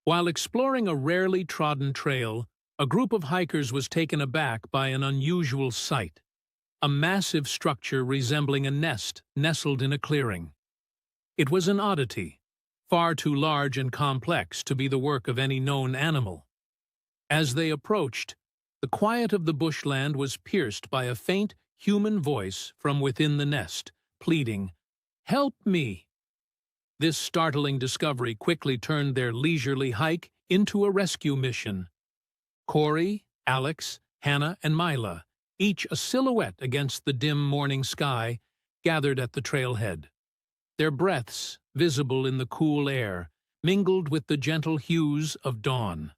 While exploring a rarely trodden trail, a group of hikers was taken aback by an unusual sight, a massive structure resembling a nest nestled in a clearing. It was an oddity, far too large and complex to be the work of any known animal. As they approached, the quiet of the bushland was pierced by a faint human voice from within the nest, pleading, "Help me!" This startling discovery quickly turned their leisurely hike into a rescue mission. Corey, Alex, Hannah, and Mila, each a silhouette against the dim morning sky, gathered at the trailhead. Their breaths, visible in the cool air, mingled with the gentle hues of dawn.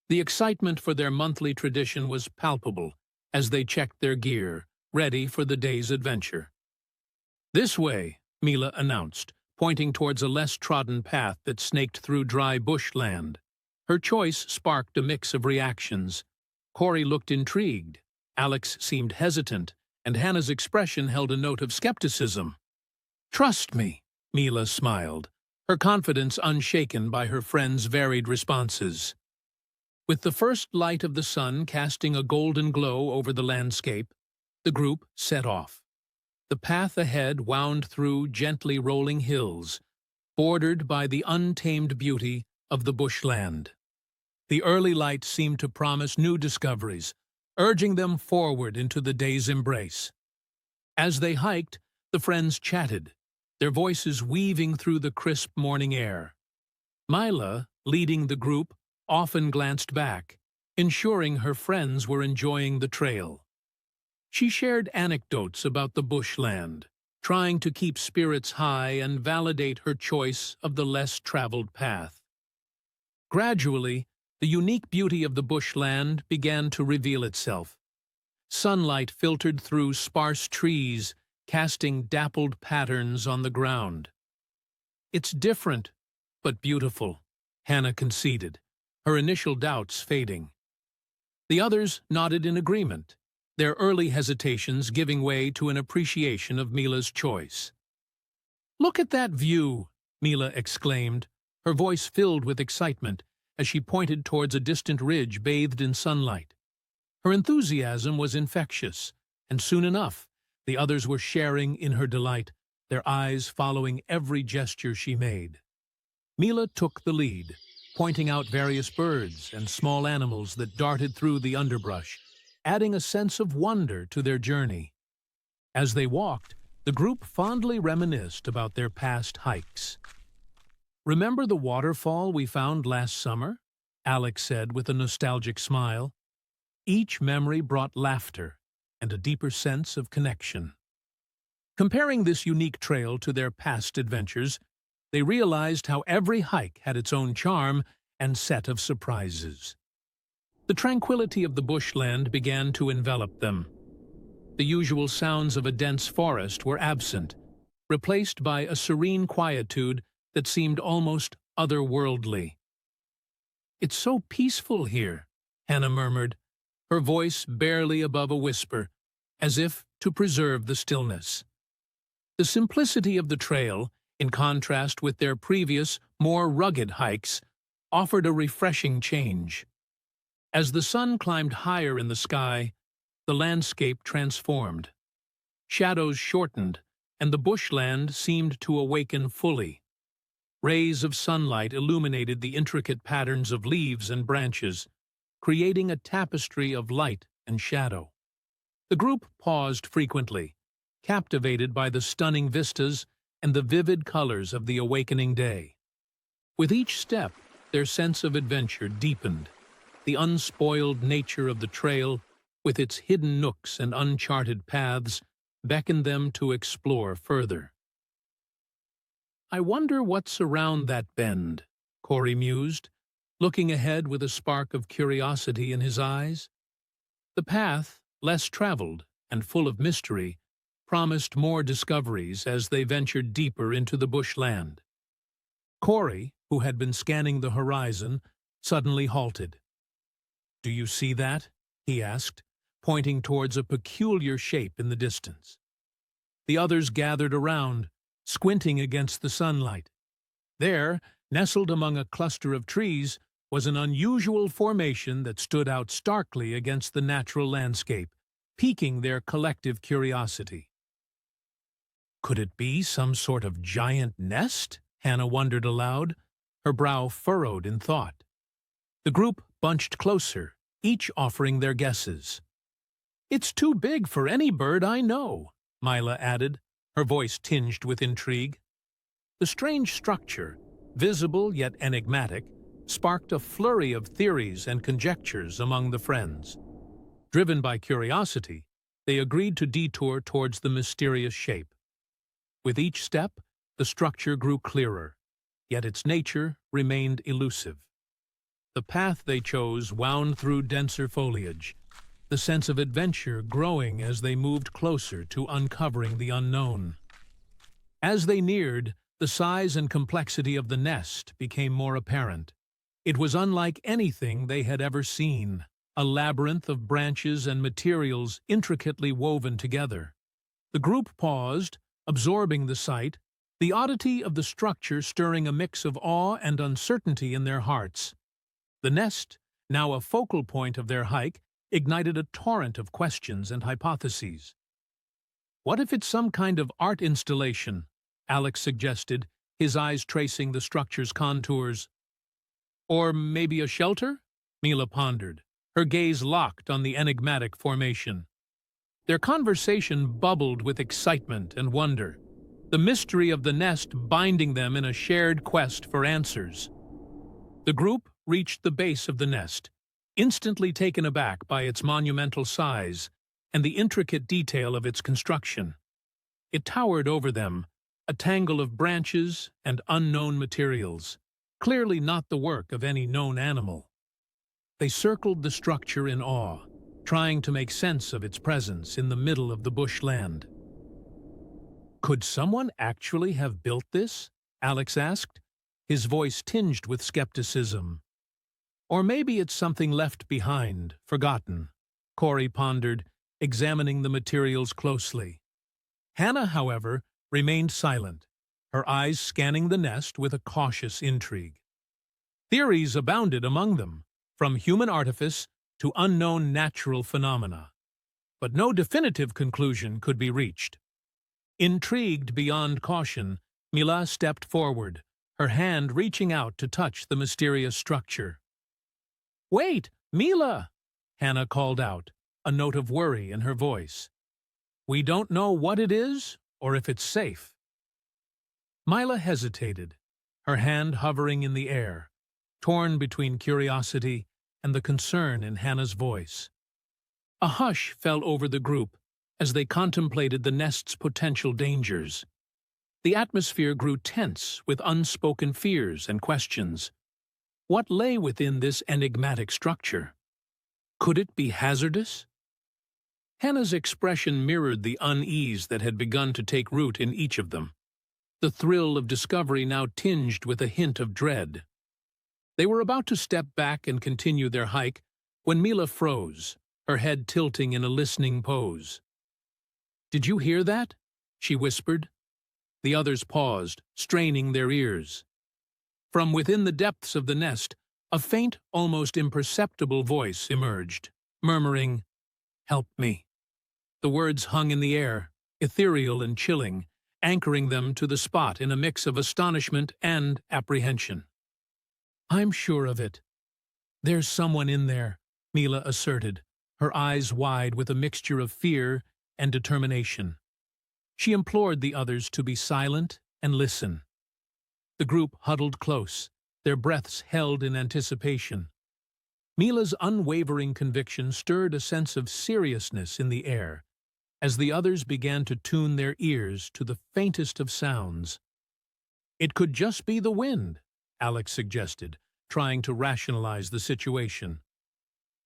The excitement for their monthly tradition was palpable as they checked their gear, ready for the day's adventure. "This way," Mila announced, pointing towards a less trodden path that snaked through dry bushland. Her choice sparked a mix of reactions. Corey looked intrigued, Alex seemed hesitant, and Hannah's expression held a note of skepticism. "Trust me," Mila smiled, her confidence unshaken by her friend's varied responses. With the first light of the sun casting a golden glow over the landscape, the group set off. The path ahead wound through gently rolling hills, bordered by the untamed beauty of the bushland. The early light seemed to promise new discoveries, urging them forward into the day's embrace. As they hiked, the friends chatted, their voices weaving through the crisp morning air. Mila, leading the group, often glanced back, ensuring her friends were enjoying the trail. She shared anecdotes about the bushland, trying to keep spirits high and validate her choice of the less traveled path. Gradually, the unique beauty of the bushland began to reveal itself. Sunlight filtered through sparse trees, casting dappled patterns on the ground. "It's different, but beautiful," Hannah conceded, her initial doubts fading. The others nodded in agreement, their early hesitations giving way to an appreciation of Mila's choice. "Look at that view!" Mila exclaimed, her voice filled with excitement as she pointed towards a distant ridge bathed in sunlight. Her enthusiasm was infectious, and soon enough, the others were sharing in her delight, their eyes following every gesture she made. Mila took the lead, pointing out various birds and small animals that darted through the underbrush, adding a sense of wonder to their journey. As they walked, the group fondly reminisced about their past hikes. "Remember the waterfall we found last summer?" Alex said with a nostalgic smile. Each memory brought laughter and a deeper sense of connection. Comparing this unique trail to their past adventures, they realized how every hike had its own charm and set of surprises. The tranquility of the bushland began to envelop them. The usual sounds of a dense forest were absent, replaced by a serene quietude that seemed almost otherworldly. "It's so peaceful here," Hannah murmured, her voice barely above a whisper, as if to preserve the stillness. The simplicity of the trail, in contrast with their previous, more rugged hikes, offered a refreshing change. As the sun climbed higher in the sky, the landscape transformed. Shadows shortened, and the bushland seemed to awaken fully. Rays of sunlight illuminated the intricate patterns of leaves and branches, creating a tapestry of light and shadow. The group paused frequently, captivated by the stunning vistas and the vivid colors of the awakening day. With each step, their sense of adventure deepened. The unspoiled nature of the trail, with its hidden nooks and uncharted paths, beckoned them to explore further. "I wonder what's around that bend," Corey mused, looking ahead with a spark of curiosity in his eyes. The path, less traveled and full of mystery, promised more discoveries as they ventured deeper into the bushland. Corey, who had been scanning the horizon, suddenly halted. "Do you see that?" he asked, pointing towards a peculiar shape in the distance. The others gathered around, squinting against the sunlight. There, Nestled among a cluster of trees was an unusual formation that stood out starkly against the natural landscape, piquing their collective curiosity. Could it be some sort of giant nest? Hannah wondered aloud, her brow furrowed in thought. The group bunched closer, each offering their guesses. "It's too big for any bird I know," Mila added, her voice tinged with intrigue. The strange structure, visible yet enigmatic, sparked a flurry of theories and conjectures among the friends. Driven by curiosity, they agreed to detour towards the mysterious shape. With each step, the structure grew clearer, yet its nature remained elusive. The path they chose wound through denser foliage, the sense of adventure growing as they moved closer to uncovering the unknown. As they neared, the size and complexity of the nest became more apparent. It was unlike anything they had ever seen, a labyrinth of branches and materials intricately woven together. The group paused, absorbing the sight, the oddity of the structure stirring a mix of awe and uncertainty in their hearts. The nest, now a focal point of their hike, ignited a torrent of questions and hypotheses. "What if it's some kind of art installation?" Alex suggested, his eyes tracing the structure's contours. "Or maybe a shelter?" Mila pondered, her gaze locked on the enigmatic formation. Their conversation bubbled with excitement and wonder, the mystery of the nest binding them in a shared quest for answers. The group reached the base of the nest, instantly taken aback by its monumental size and the intricate detail of its construction. It towered over them, a tangle of branches and unknown materials, clearly not the work of any known animal. They circled the structure in awe, trying to make sense of its presence in the middle of the bushland. "Could someone actually have built this?" Alex asked, his voice tinged with skepticism. "Or maybe it's something left behind, forgotten," Corey pondered, examining the materials closely. Hannah, however, remained silent, her eyes scanning the nest with a cautious intrigue. Theories abounded among them, from human artifice to unknown natural phenomena, but no definitive conclusion could be reached. Intrigued beyond caution, Mila stepped forward, her hand reaching out to touch the mysterious structure. "Wait, Mila!" Hannah called out, a note of worry in her voice. "We don't know what it is or if it's safe." Mila hesitated, her hand hovering in the air, torn between curiosity and the concern in Hannah's voice. A hush fell over the group as they contemplated the nest's potential dangers. The atmosphere grew tense with unspoken fears and questions. What lay within this enigmatic structure? Could it be hazardous? Hannah's expression mirrored the unease that had begun to take root in each of them, the thrill of discovery now tinged with a hint of dread. They were about to step back and continue their hike when Mila froze, her head tilting in a listening pose. "Did you hear that?" she whispered. The others paused, straining their ears. From within the depths of the nest, a faint, almost imperceptible voice emerged, murmuring, "Help me." The words hung in the air, ethereal and chilling, anchoring them to the spot in a mix of astonishment and apprehension. "I'm sure of it. There's someone in there," Mila asserted, her eyes wide with a mixture of fear and determination. She implored the others to be silent and listen. The group huddled close, their breaths held in anticipation. Mila's unwavering conviction stirred a sense of seriousness in the air, as the others began to tune their ears to the faintest of sounds. "It could just be the wind," Alex suggested, trying to rationalize the situation.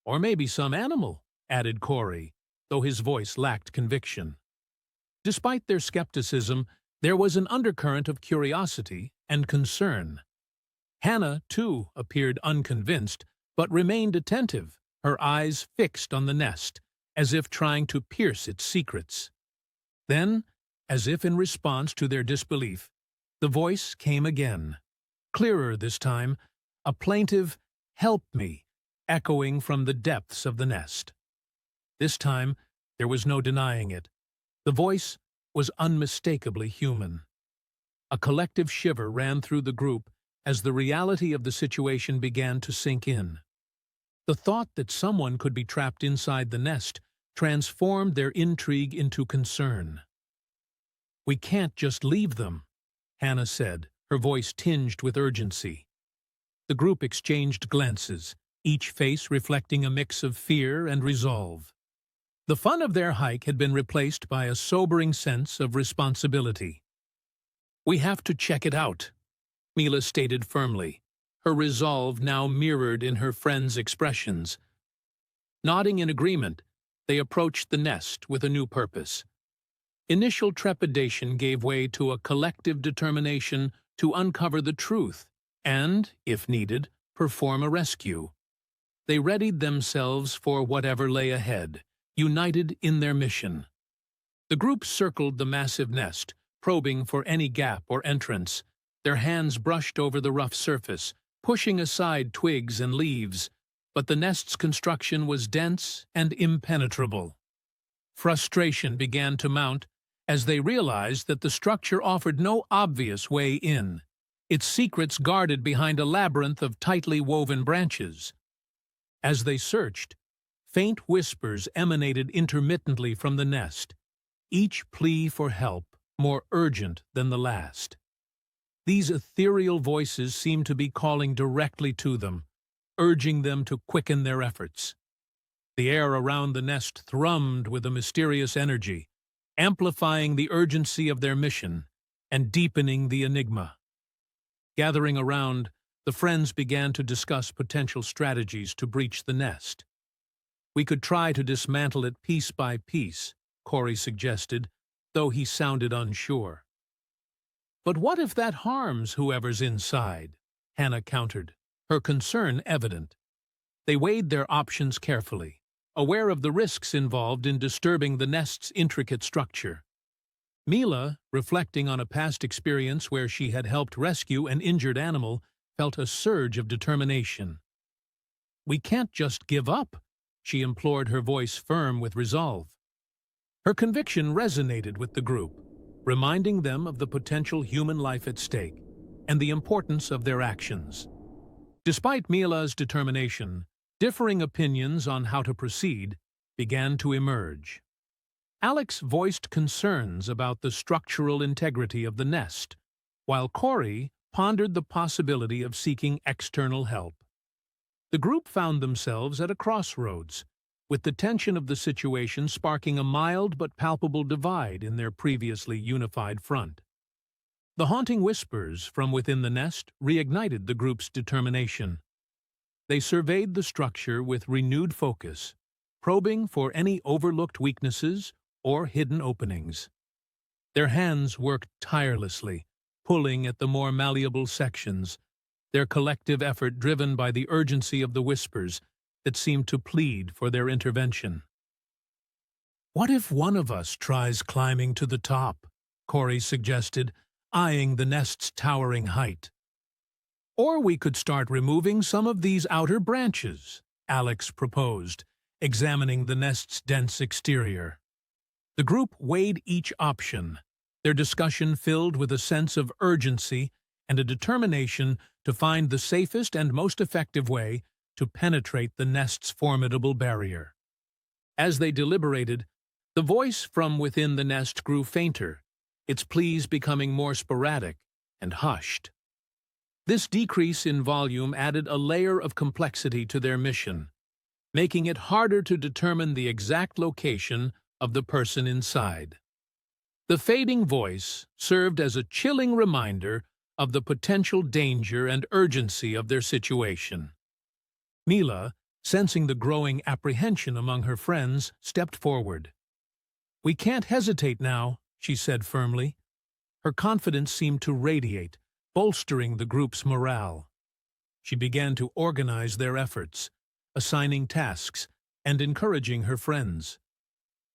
"Or maybe some animal," added Corey, though his voice lacked conviction. Despite their skepticism, there was an undercurrent of curiosity and concern. Hannah, too, appeared unconvinced, but remained attentive, her eyes fixed on the nest, as if trying to pierce its secrets. Then, as if in response to their disbelief, the voice came again, clearer this time, a plaintive "help me" echoing from the depths of the nest. This time, there was no denying it. The voice was unmistakably human. A collective shiver ran through the group as the reality of the situation began to sink in. The thought that someone could be trapped inside the nest transformed their intrigue into concern. "We can't just leave them," Hannah said, her voice tinged with urgency. The group exchanged glances, each face reflecting a mix of fear and resolve. The fun of their hike had been replaced by a sobering sense of responsibility. "We have to check it out," Mila stated firmly, her resolve now mirrored in her friends' expressions. Nodding in agreement, they approached the nest with a new purpose. Initial trepidation gave way to a collective determination to uncover the truth and, if needed, perform a rescue. They readied themselves for whatever lay ahead, united in their mission. The group circled the massive nest, probing for any gap or entrance. Their hands brushed over the rough surface, pushing aside twigs and leaves, but the nest's construction was dense and impenetrable. Frustration began to mount as they realized that the structure offered no obvious way in, its secrets guarded behind a labyrinth of tightly woven branches. As they searched, faint whispers emanated intermittently from the nest, each plea for help more urgent than the last. These ethereal voices seemed to be calling directly to them, urging them to quicken their efforts. The air around the nest thrummed with a mysterious energy, amplifying the urgency of their mission and deepening the enigma. Gathering around, the friends began to discuss potential strategies to breach the nest. "We could try to dismantle it piece by piece," Corey suggested, though he sounded unsure. "But what if that harms whoever's inside?" Hannah countered, her concern evident. They weighed their options carefully, aware of the risks involved in disturbing the nest's intricate structure. Mila, reflecting on a past experience where she had helped rescue an injured animal, felt a surge of determination. "We can't just give up," she implored, her voice firm with resolve. Her conviction resonated with the group, reminding them of the potential human life at stake and the importance of their actions. Despite Mila's determination, differing opinions on how to proceed began to emerge. Alex voiced concerns about the structural integrity of the nest, while Corey pondered the possibility of seeking external help. The group found themselves at a crossroads, with the tension of the situation sparking a mild but palpable divide in their previously unified front. The haunting whispers from within the nest reignited the group's determination. They surveyed the structure with renewed focus, probing for any overlooked weaknesses or hidden openings. Their hands worked tirelessly, pulling at the more malleable sections, their collective effort driven by the urgency of the whispers that seemed to plead for their intervention. "What if one of us tries climbing to the top?" Corey suggested, eyeing the nest's towering height. "Or we could start removing some of these outer branches," Alex proposed, examining the nest's dense exterior. The group weighed each option, their discussion filled with a sense of urgency and a determination to find the safest and most effective way to penetrate the nest's formidable barrier. As they deliberated, the voice from within the nest grew fainter, its pleas becoming more sporadic and hushed. This decrease in volume added a layer of complexity to their mission, making it harder to determine the exact location of the person inside. The fading voice served as a chilling reminder of the potential danger and urgency of their situation. Mila, sensing the growing apprehension among her friends, stepped forward. "We can't hesitate now," she said firmly. Her confidence seemed to radiate, bolstering the group's morale. She began to organize their efforts, assigning tasks and encouraging her friends.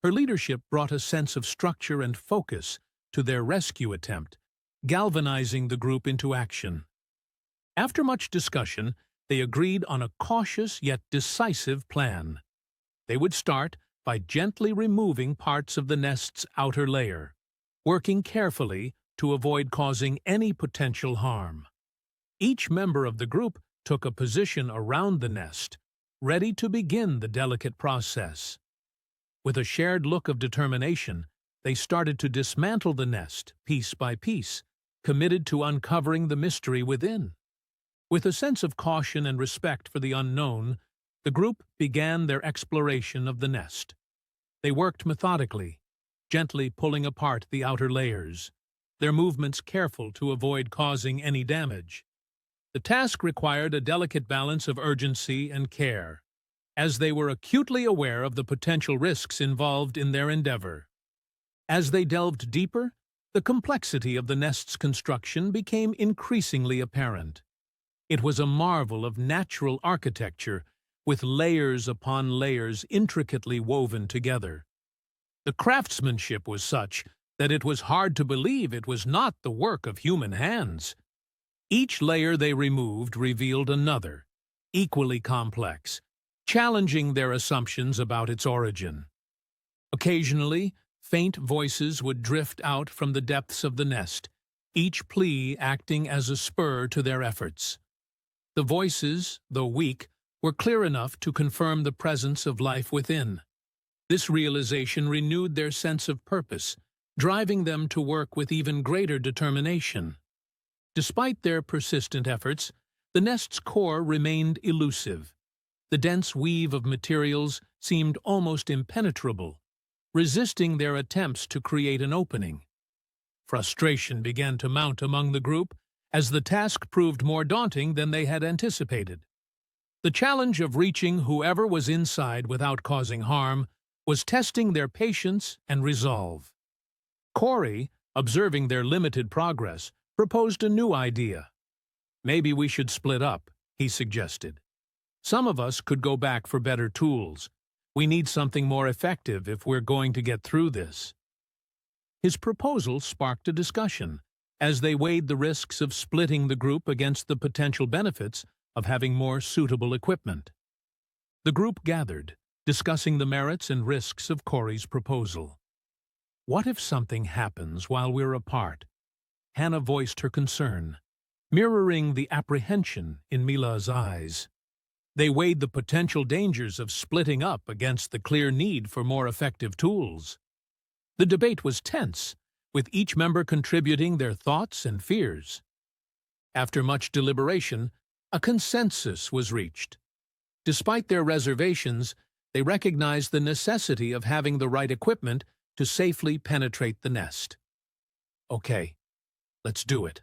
Her leadership brought a sense of structure and focus to their rescue attempt, galvanizing the group into action. After much discussion, they agreed on a cautious yet decisive plan. They would start by gently removing parts of the nest's outer layer, working carefully to avoid causing any potential harm. Each member of the group took a position around the nest, ready to begin the delicate process. With a shared look of determination, they started to dismantle the nest piece by piece, committed to uncovering the mystery within. With a sense of caution and respect for the unknown, the group began their exploration of the nest. They worked methodically, gently pulling apart the outer layers, their movements careful to avoid causing any damage. The task required a delicate balance of urgency and care, as they were acutely aware of the potential risks involved in their endeavor. As they delved deeper, the complexity of the nest's construction became increasingly apparent. It was a marvel of natural architecture, with layers upon layers intricately woven together. The craftsmanship was such that it was hard to believe it was not the work of human hands. Each layer they removed revealed another, equally complex, challenging their assumptions about its origin. Occasionally, faint voices would drift out from the depths of the nest, each plea acting as a spur to their efforts. The voices, though weak, were clear enough to confirm the presence of life within. This realization renewed their sense of purpose, driving them to work with even greater determination. Despite their persistent efforts, the nest's core remained elusive. The dense weave of materials seemed almost impenetrable, resisting their attempts to create an opening. Frustration began to mount among the group as the task proved more daunting than they had anticipated. The challenge of reaching whoever was inside without causing harm was testing their patience and resolve. Corey, observing their limited progress, proposed a new idea. "Maybe we should split up," he suggested. "Some of us could go back for better tools. We need something more effective if we're going to get through this." His proposal sparked a discussion, as they weighed the risks of splitting the group against the potential benefits of having more suitable equipment. The group gathered, discussing the merits and risks of Corey's proposal. "What if something happens while we're apart?" Hannah voiced her concern, mirroring the apprehension in Mila's eyes. They weighed the potential dangers of splitting up against the clear need for more effective tools. The debate was tense, with each member contributing their thoughts and fears. After much deliberation, a consensus was reached. Despite their reservations, they recognized the necessity of having the right equipment to safely penetrate the nest. "Okay, let's do it,"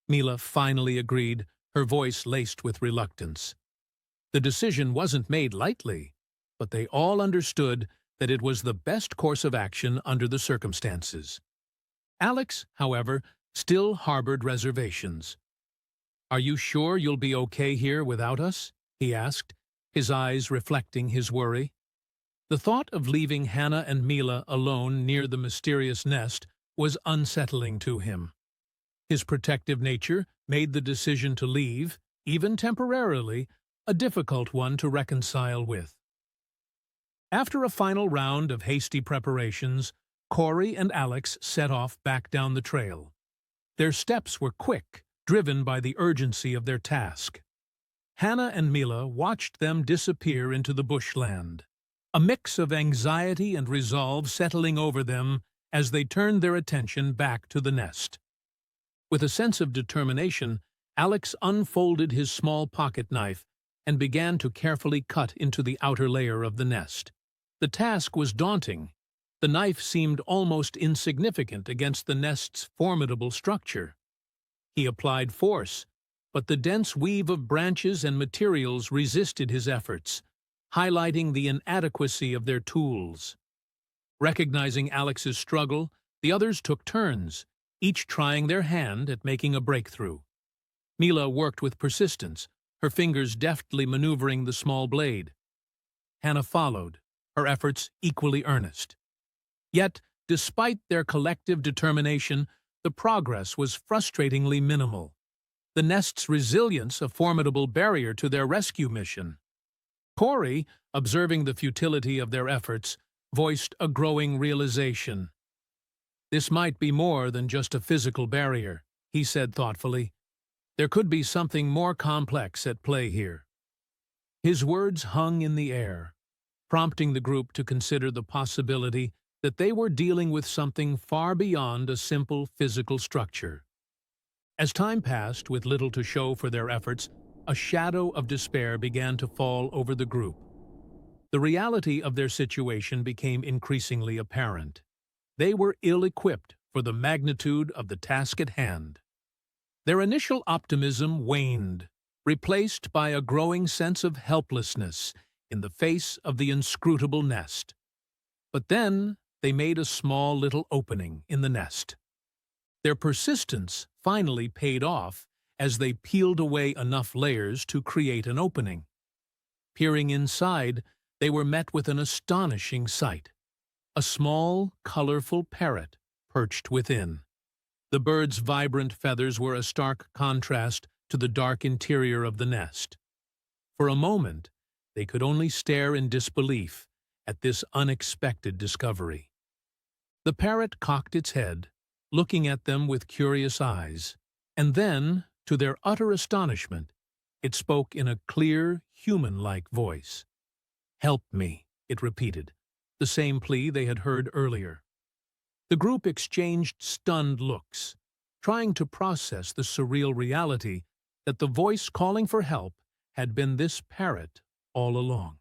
Mila finally agreed, her voice laced with reluctance. The decision wasn't made lightly, but they all understood that it was the best course of action under the circumstances. Alex, however, still harbored reservations. "Are you sure you'll be okay here without us?" he asked, his eyes reflecting his worry. The thought of leaving Hannah and Mila alone near the mysterious nest was unsettling to him. His protective nature made the decision to leave, even temporarily, a difficult one to reconcile with. After a final round of hasty preparations, Corey and Alex set off back down the trail. Their steps were quick, driven by the urgency of their task. Hannah and Mila watched them disappear into the bushland, a mix of anxiety and resolve settling over them as they turned their attention back to the nest. With a sense of determination, Alex unfolded his small pocket knife and began to carefully cut into the outer layer of the nest. The task was daunting. The knife seemed almost insignificant against the nest's formidable structure. He applied force, but the dense weave of branches and materials resisted his efforts, highlighting the inadequacy of their tools. Recognizing Alex's struggle, the others took turns, each trying their hand at making a breakthrough. Mila worked with persistence, her fingers deftly maneuvering the small blade. Hannah followed, her efforts equally earnest. Yet, despite their collective determination, the progress was frustratingly minimal. the nest's resilience a formidable barrier to their rescue mission. Corey, observing the futility of their efforts, voiced a growing realization. This might be more than just a physical barrier, he said thoughtfully. There could be something more complex at play here. His words hung in the air, prompting the group to consider the possibility that they were dealing with something far beyond a simple physical structure. As time passed, with little to show for their efforts, a shadow of despair began to fall over the group. The reality of their situation became increasingly apparent. They were ill-equipped for the magnitude of the task at hand. Their initial optimism waned, replaced by a growing sense of helplessness in the face of the inscrutable nest. But then they made a small little opening in the nest. Their persistence finally paid off as they peeled away enough layers to create an opening. Peering inside, they were met with an astonishing sight. A small, colorful parrot perched within. The bird's vibrant feathers were a stark contrast to the dark interior of the nest. For a moment, they could only stare in disbelief at this unexpected discovery. The parrot cocked its head, looking at them with curious eyes, and then, to their utter astonishment, it spoke in a clear, human-like voice. "Help me," it repeated, the same plea they had heard earlier. The group exchanged stunned looks, trying to process the surreal reality that the voice calling for help had been this parrot all along.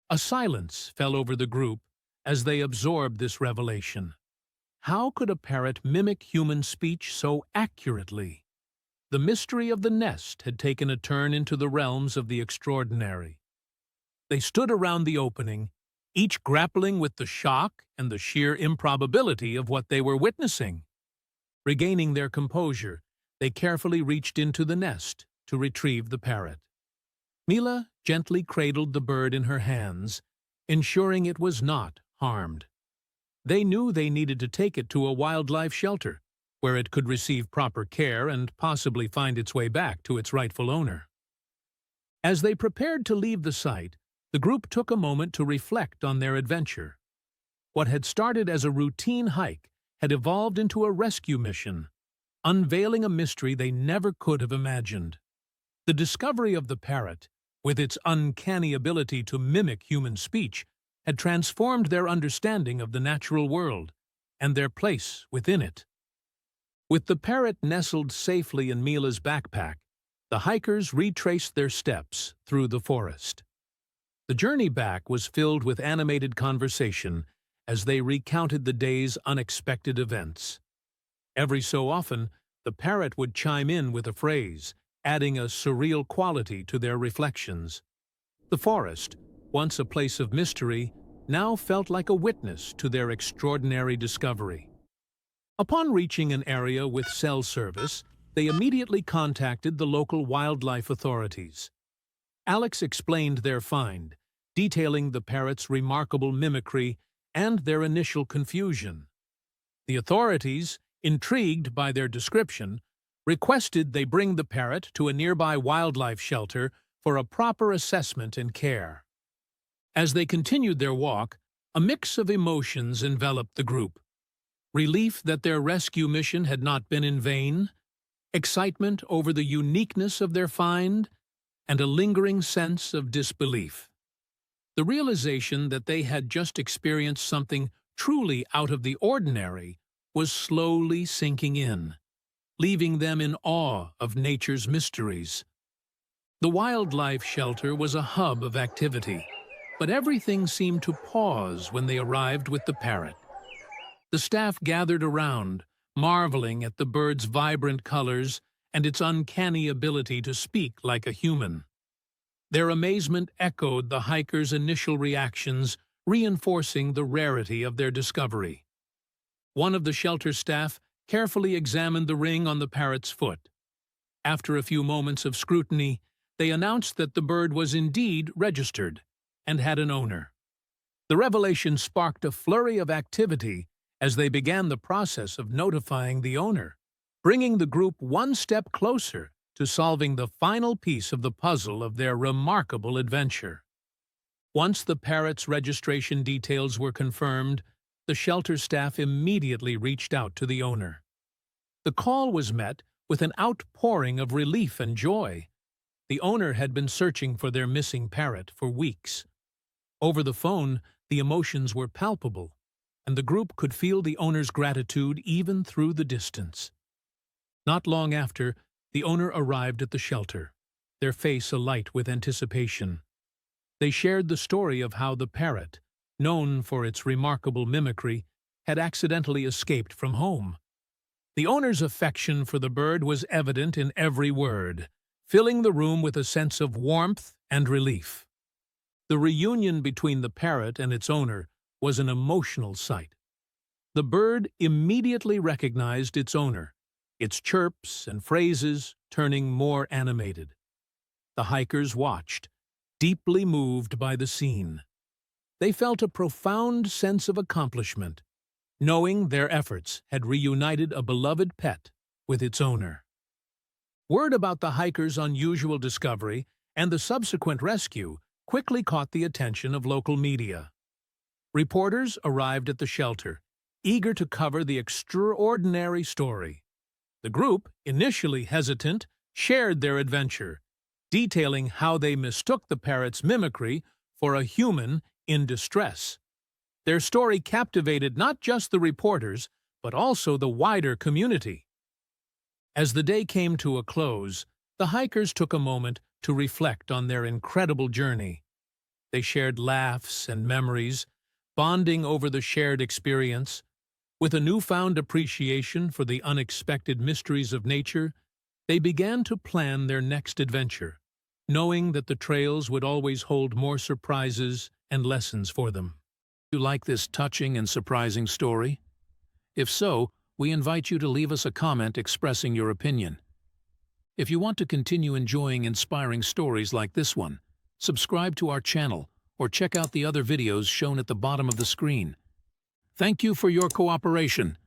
A silence fell over the group as they absorbed this revelation. How could a parrot mimic human speech so accurately? The mystery of the nest had taken a turn into the realms of the extraordinary. They stood around the opening, each grappling with the shock and the sheer improbability of what they were witnessing. Regaining their composure, they carefully reached into the nest to retrieve the parrot. Mila gently cradled the bird in her hands, ensuring it was not harmed. They knew they needed to take it to a wildlife shelter, where it could receive proper care and possibly find its way back to its rightful owner. As they prepared to leave the site, the group took a moment to reflect on their adventure. What had started as a routine hike had evolved into a rescue mission, unveiling a mystery they never could have imagined. The discovery of the parrot, with its uncanny ability to mimic human speech, had transformed their understanding of the natural world and their place within it. With the parrot nestled safely in Mila's backpack, the hikers retraced their steps through the forest. The journey back was filled with animated conversation as they recounted the day's unexpected events. Every so often, the parrot would chime in with a phrase, adding a surreal quality to their reflections. The forest, once a place of mystery, now felt like a witness to their extraordinary discovery. Upon reaching an area with cell service, they immediately contacted the local wildlife authorities. Alex explained their find, detailing the parrot's remarkable mimicry and their initial confusion. The authorities, intrigued by their description, requested they bring the parrot to a nearby wildlife shelter for a proper assessment and care. As they continued their walk, a mix of emotions enveloped the group. Relief that their rescue mission had not been in vain, excitement over the uniqueness of their find, and a lingering sense of disbelief. The realization that they had just experienced something truly out of the ordinary was slowly sinking in, leaving them in awe of nature's mysteries. The wildlife shelter was a hub of activity, but everything seemed to pause when they arrived with the parrot. The staff gathered around, marveling at the bird's vibrant colors and its uncanny ability to speak like a human. Their amazement echoed the hikers' initial reactions, reinforcing the rarity of their discovery. One of the shelter staff carefully examined the ring on the parrot's foot. After a few moments of scrutiny, they announced that the bird was indeed registered and had an owner. The revelation sparked a flurry of activity as they began the process of notifying the owner, bringing the group one step closer to solving the final piece of the puzzle of their remarkable adventure. Once the parrot's registration details were confirmed, the shelter staff immediately reached out to the owner. The call was met with an outpouring of relief and joy. The owner had been searching for their missing parrot for weeks. Over the phone, the emotions were palpable, and the group could feel the owner's gratitude even through the distance. Not long after, the owner arrived at the shelter, their face alight with anticipation. They shared the story of how the parrot, known for its remarkable mimicry, had accidentally escaped from home. The owner's affection for the bird was evident in every word, filling the room with a sense of warmth and relief. The reunion between the parrot and its owner was an emotional sight. The bird immediately recognized its owner, its chirps and phrases turning more animated. The hikers watched, deeply moved by the scene. They felt a profound sense of accomplishment, knowing their efforts had reunited a beloved pet with its owner. Word about the hikers' unusual discovery and the subsequent rescue quickly caught the attention of local media. Reporters arrived at the shelter, eager to cover the extraordinary story. The group, initially hesitant, shared their adventure, detailing how they mistook the parrot's mimicry for a human in distress. Their story captivated not just the reporters, but also the wider community. As the day came to a close, the hikers took a moment to reflect on their incredible journey. They shared laughs and memories, bonding over the shared experience. With a newfound appreciation for the unexpected mysteries of nature, they began to plan their next adventure, knowing that the trails would always hold more surprises and lessons for them. Do you like this touching and surprising story? If so, we invite you to leave us a comment expressing your opinion. If you want to continue enjoying inspiring stories like this one, subscribe to our channel or check out the other videos shown at the bottom of the screen. Thank you for your cooperation.